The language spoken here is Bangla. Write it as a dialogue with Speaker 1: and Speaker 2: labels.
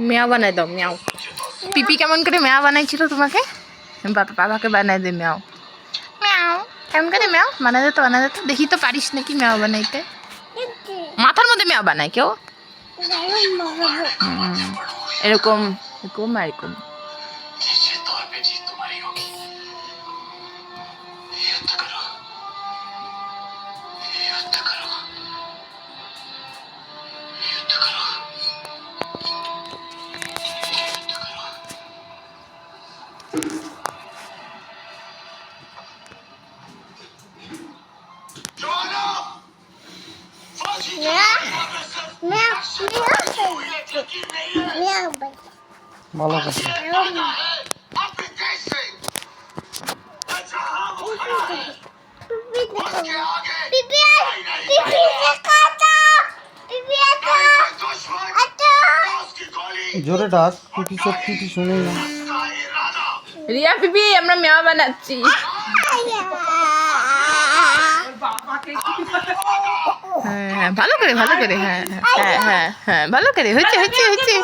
Speaker 1: মেয়া বানাই দাও মেয়াও। পিপি কেমন করে মেয়া বানাইছিল তোমাকে? বাবাকে বানাই দে মেয়াও। মেয়াও কেমন করে মেয়াও বানাই দে তো, বানাই দে তো দেখি তো, পারিস নাকি মেয়া বানাইতে? মাথার মধ্যে মেয়া বানায় কেউ? এরকম এরকম এরকম।
Speaker 2: ভালো কথা। জোরে ডাক, পিপি সব পিপি শুনে না।
Speaker 1: রিয়া পিপি আমরা মেয়া বানাচ্ছি। হ্যাঁ ভালো করে ভালো করে, হ্যাঁ হ্যাঁ হ্যাঁ হ্যাঁ ভালো করে, হয়েছে হয়েছে হয়েছে।